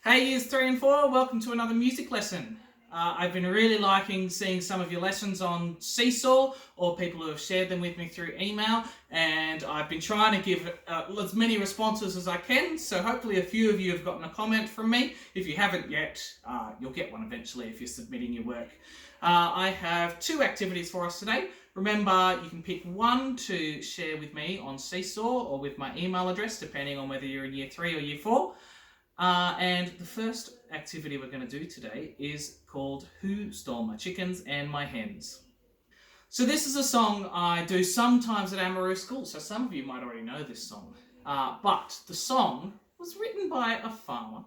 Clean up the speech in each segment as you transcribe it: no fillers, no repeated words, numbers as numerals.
Hey Years 3 and 4, welcome to another music lesson. I've been really liking seeing some of your lessons on Seesaw, or people who have shared them with me through email, and I've been trying to give as many responses as I can, so hopefully a few of you have gotten a comment from me. If you haven't yet, you'll get one eventually if you're submitting your work. I have two activities for us today. Remember, you can pick one to share with me on Seesaw or with my email address, depending on whether you're in Year 3 or Year 4. And the first activity we're going to do today is called Who Stole My Chickens and My Hens? So this is a song I do sometimes at Amaru School, so some of you might already know this song. But the song was written by a farmer,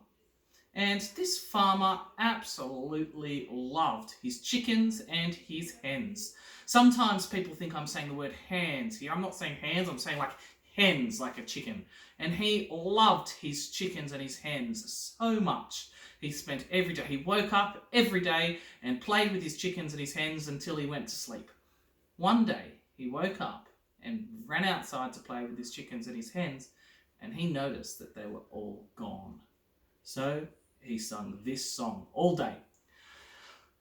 and this farmer absolutely loved his chickens and his hens. Sometimes people think I'm saying the word hands here. I'm not saying hands, I'm saying like hens, like a chicken. And he loved his chickens and his hens so much. He spent every day, he woke up every day and played with his chickens and his hens until he went to sleep. One day, he woke up and ran outside to play with his chickens and his hens, and he noticed that they were all gone. So he sung this song all day.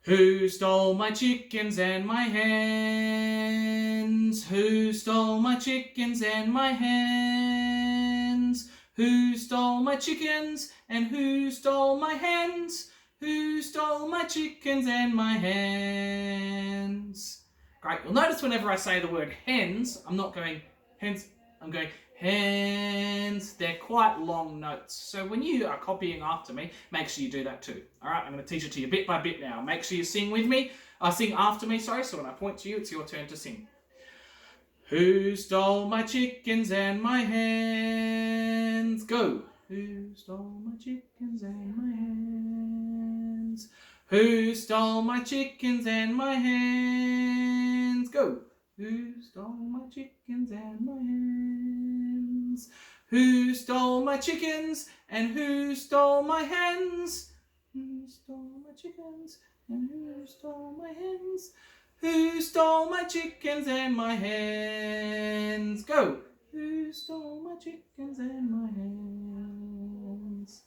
Who stole my chickens and my hens? Who stole my chickens and my hens? Who stole my chickens and who stole my hens? Who stole my chickens and my hens? Great. You'll notice whenever I say the word hens, I'm not going hens, I'm going hens. They're quite long notes. So when you are copying after me, make sure you do that too. All right, I'm going to teach it to you bit by bit now. Make sure you sing with me. Sing after me, sorry. So when I point to you, it's your turn to sing. Who stole my chickens and my hens? Go. Who stole my chickens and my hens? Who stole my chickens and my hens? Go. Who stole my chickens and my hens? Who stole my chickens and who stole my hens? Who stole my chickens and who stole my hens? Who stole my chickens and my hens? Go! Who stole my chickens and my hens?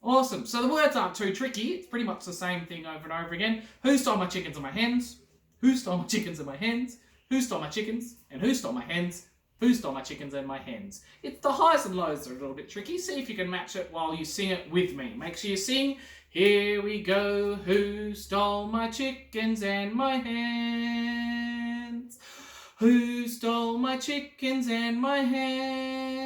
Awesome. So the words aren't too tricky. It's pretty much the same thing over and over again. Who stole my chickens and my hens? Who stole my chickens and my hens? Who stole my chickens and who stole my hens? Who stole my chickens and my hens? It's the highs and lows that are a little bit tricky. See if you can match it while you sing it with me. Make sure you sing. Here we go. Who stole my chickens and my hens? Who stole my chickens and my hens?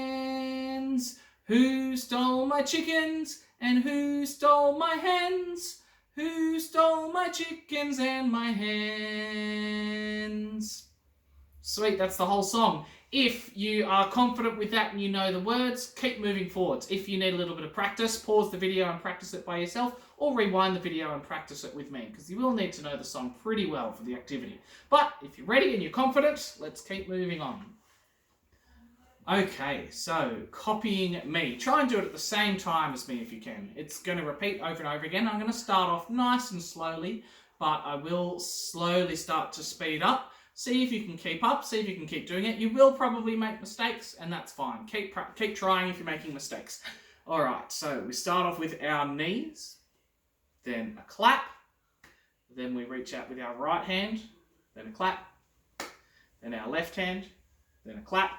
Who stole my chickens and who stole my hens? Who stole my chickens and my hens? Sweet, that's the whole song. If you are confident with that and you know the words, keep moving forwards. If you need a little bit of practice, pause the video and practice it by yourself, or rewind the video and practice it with me, because you will need to know the song pretty well for the activity. But if you're ready and you're confident, let's keep moving on. Okay, so copying me. Try and do it at the same time as me if you can. It's going to repeat over and over again. I'm going to start off nice and slowly, but I will slowly start to speed up. See if you can keep up, see if you can keep doing it. You will probably make mistakes, and that's fine. Keep trying if you're making mistakes. All right, so we start off with our knees, then a clap, then we reach out with our right hand, then a clap, then our left hand, then a clap,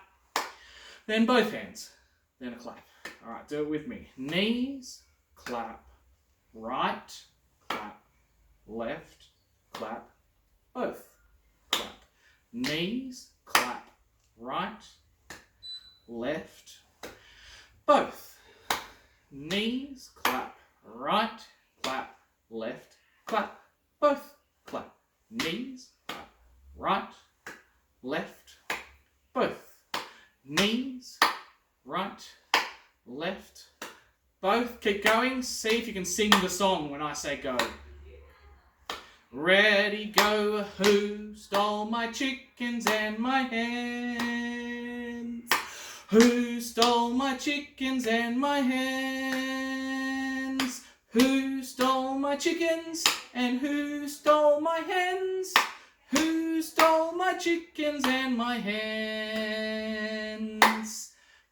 then both hands, then a clap. All right, do it with me. Knees, clap, right, clap, left, clap, both. Knees, clap, right, left, both. Knees, clap, right, clap, left, clap, both, clap. Knees, clap, right, left, both. Knees, right, left, both. Keep going. See if you can sing the song when I say go. Ready, go. Who stole my chickens and my hens? Who stole my chickens and my hens? Who stole my chickens and who stole my hens? Who stole my chickens and my hens?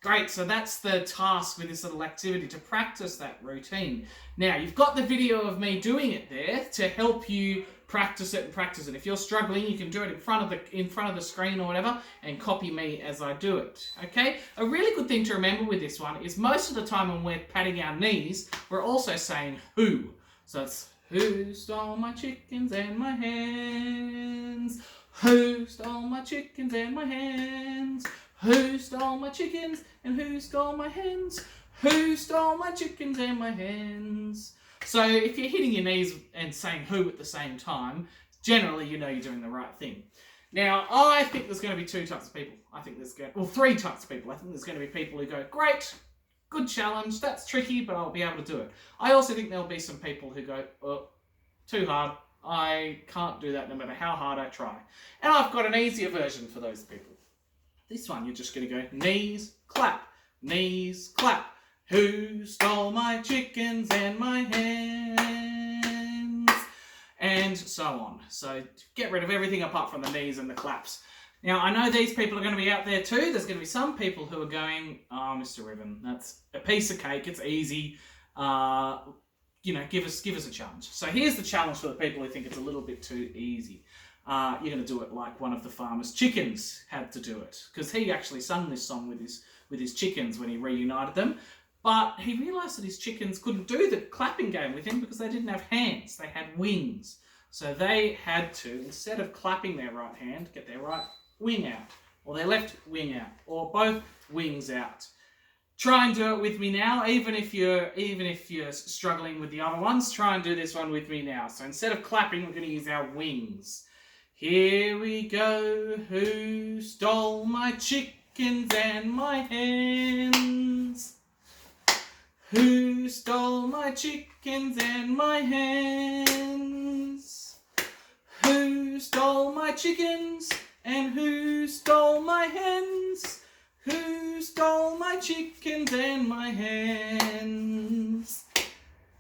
Great. great. So that's the task with this little activity, to practice that routine. Now, you've got the video of me doing it there to help you practice it and practice it. If you're struggling, you can do it in front of the screen or whatever and copy me as I do it. Okay? A really good thing to remember with this one is most of the time when we're patting our knees, we're also saying who. So it's who stole my chickens and my hens? Who stole my chickens and my hens? Who stole my chickens and who stole my hens? Who stole my chickens and my hens? So if you're hitting your knees and saying who at the same time, generally you know you're doing the right thing. Now, I think there's going to be two types of people. Three types of people. I think there's going to be people who go, great, good challenge, that's tricky, but I'll be able to do it. I also think there'll be some people who go, oh, too hard, I can't do that no matter how hard I try. And I've got an easier version for those people. This one, you're just going to go knees, clap, who stole my chickens and my hens? And so on. So get rid of everything apart from the knees and the claps. Now, I know these people are going to be out there too. There's going to be some people who are going, oh, Mr. Ruthven, that's a piece of cake. It's easy. Give us a challenge. So here's the challenge for the people who think it's a little bit too easy. You're going to do it like one of the farmer's chickens had to do it, because he actually sung this song with his chickens when he reunited them. But he realised that his chickens couldn't do the clapping game with him because they didn't have hands. They had wings. So they had to, instead of clapping their right hand, get their right wing out, or their left wing out, or both wings out. Try and do it with me now, even if you're struggling with the other ones. Try and do this one with me now. So instead of clapping, we're going to use our wings. Here we go. Who stole my chickens and my hens? Who stole my chickens and my hens? Who stole my chickens and who stole my hens? Who stole my chickens and my hens?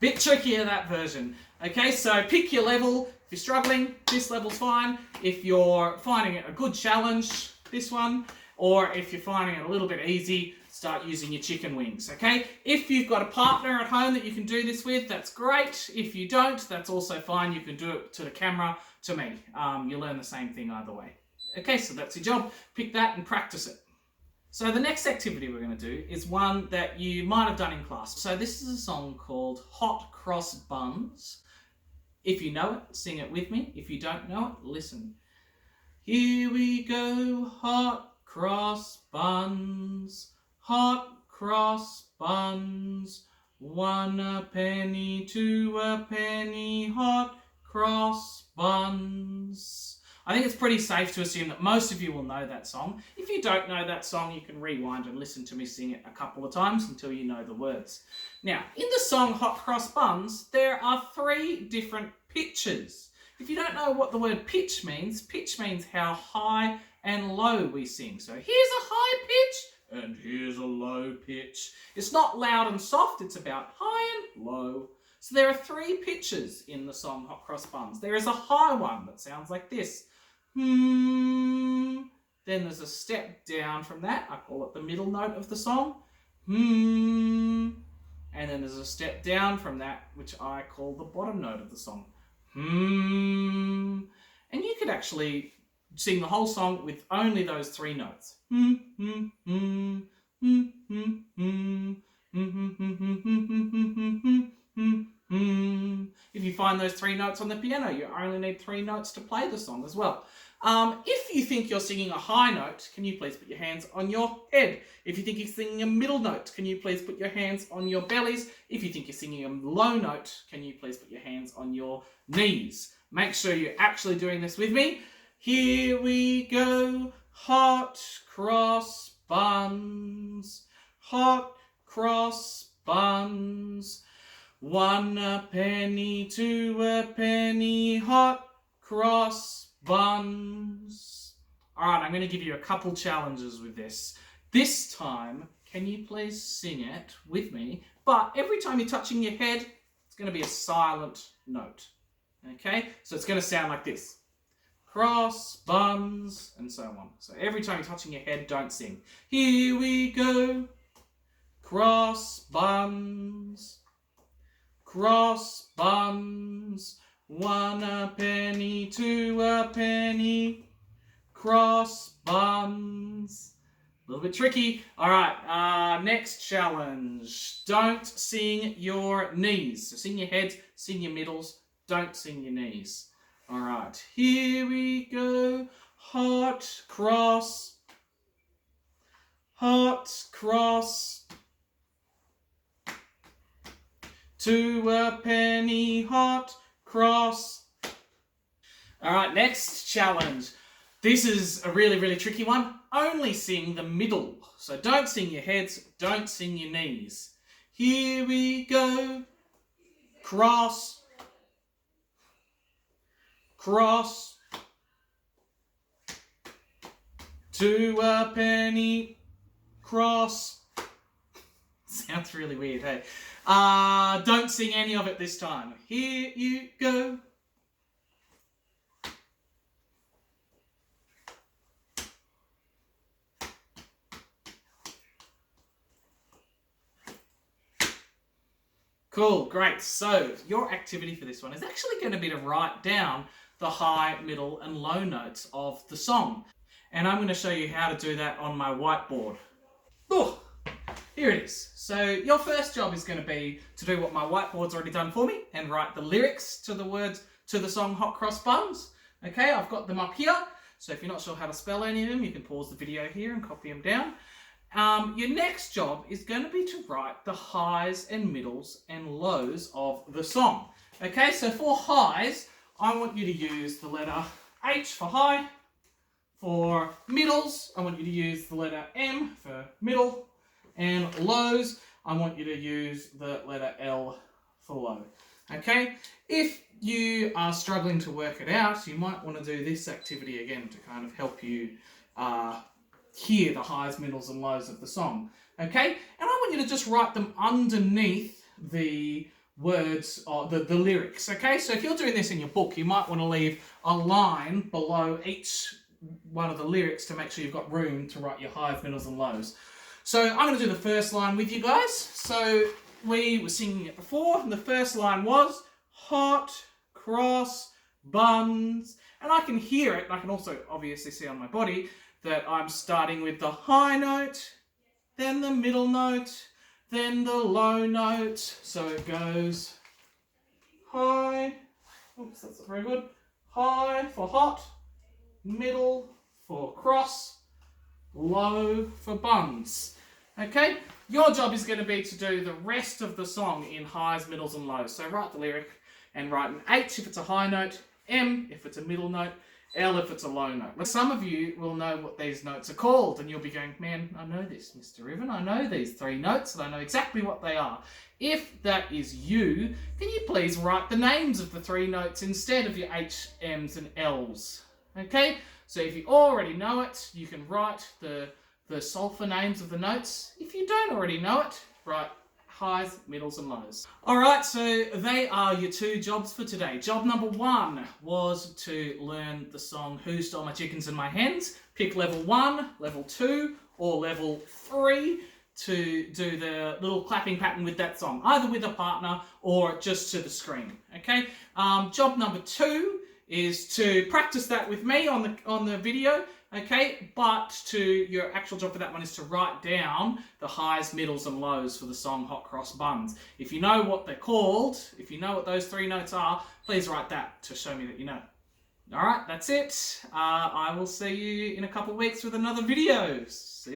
Bit trickier, that version. Okay, so pick your level. If you're struggling, this level's fine. If you're finding it a good challenge, this one. Or if you're finding it a little bit easy, start using your chicken wings, okay? If you've got a partner at home that you can do this with, that's great. If you don't, that's also fine. You can do it to the camera, to me. You'll learn the same thing either way. Okay, so that's your job. Pick that and practice it. So the next activity we're going to do is one that you might have done in class. So this is a song called Hot Cross Buns. If you know it, sing it with me. If you don't know it, listen. Here we go, hot cross buns, hot cross buns. 1 a penny, 2 a penny, hot cross buns. I think it's pretty safe to assume that most of you will know that song. If you don't know that song, you can rewind and listen to me sing it a couple of times until you know the words. Now, in the song Hot Cross Buns, there are 3 different pitches. If you don't know what the word pitch means how high and low we sing. So here's a high pitch and here's a low pitch. It's not loud and soft, it's about high and low. So there are 3 pitches in the song Hot Cross Buns. There is a high one that sounds like this. Then there's a step down from that. I call it the middle note of the song. And then there's a step down from that, which I call the bottom note of the song. And you could actually sing the whole song with only those 3 notes. If you find those 3 notes on the piano, you only need 3 notes to play the song as well. If you think you're singing a high note, can you please put your hands on your head? If you think you're singing a middle note, can you please put your hands on your bellies? If you think you're singing a low note, can you please put your hands on your knees? Make sure you're actually doing this with me. Here we go, hot cross buns, hot cross buns. 1 a penny, 2 a penny, hot cross buns. All right, I'm going to give you a couple challenges with this. This time, can you please sing it with me? But every time you're touching your head, it's going to be a silent note. Okay? So it's going to sound like this. Cross buns, and so on. So every time you're touching your head, don't sing. Here we go. cross buns, cross buns, 1 a penny, 2 a penny, cross buns. A little bit tricky. All right, next challenge. Don't sing your knees. So sing your heads, sing your middles, don't sing your knees. All right, here we go. Hot cross, hot cross, 2 a penny, hot cross. All right, next challenge. This is a really, really tricky one. Only sing the middle. So don't sing your heads, don't sing your knees. Here we go. Cross, cross, 2 a penny, cross. Sounds really weird, hey? Don't sing any of it this time. Here you go. Cool, great. So your activity for this one is actually going to be to write down the high, middle and low notes of the song. And I'm going to show you how to do that on my whiteboard. Oh, here it is. So your first job is going to be to do what my whiteboard's already done for me and write the lyrics to the words to the song Hot Cross Buns. Okay, I've got them up here. So if you're not sure how to spell any of them, you can pause the video here and copy them down. Your next job is going to be to write the highs and middles and lows of the song. Okay, so for highs, I want you to use the letter H for high. For middles, I want you to use the letter M for middle. And lows, I want you to use the letter L for low. Okay, if you are struggling to work it out, you might want to do this activity again to kind of help you hear the highs, middles and lows of the song. Okay, and I want you to just write them underneath the words or the lyrics. Okay, so if you're doing this in your book, you might want to leave a line below each one of the lyrics to make sure you've got room to write your highs, middles and lows. So I'm going to do the first line with you guys. So we were singing it before, and the first line was hot cross buns, and I can hear it, and I can also obviously see on my body that I'm starting with the high note, then the middle note, then the low note. So it goes high, oops, that's not very good, high for hot, middle for cross, low for buns. Okay, your job is going to be to do the rest of the song in highs, middles and lows. So write the lyric and write an H if it's a high note, M if it's a middle note, L if it's a low note. Some of you will know what these notes are called and you'll be going, man, I know this, Mr. Ruthven. I know these 3 notes and I know exactly what they are. If that is you, can you please write the names of the 3 notes instead of your H, M's and L's? Okay, so if you already know it, you can write the sulfur names of the notes. If you don't already know it, write highs, middles and lows. Alright, so they are your 2 jobs for today. Job number 1 was to learn the song Who Stole My Chickens and My Hens. Pick level 1, level 2 or level 3 to do the little clapping pattern with that song, either with a partner or just to the screen. Okay. Job number 2 is to practice that with me on the video. Okay, but your actual job for that one is to write down the highs, middles and lows for the song Hot Cross Buns. If you know what they're called, if you know what those 3 notes are, please write that to show me that you know. All right, that's it. I will see you in a couple of weeks with another video. See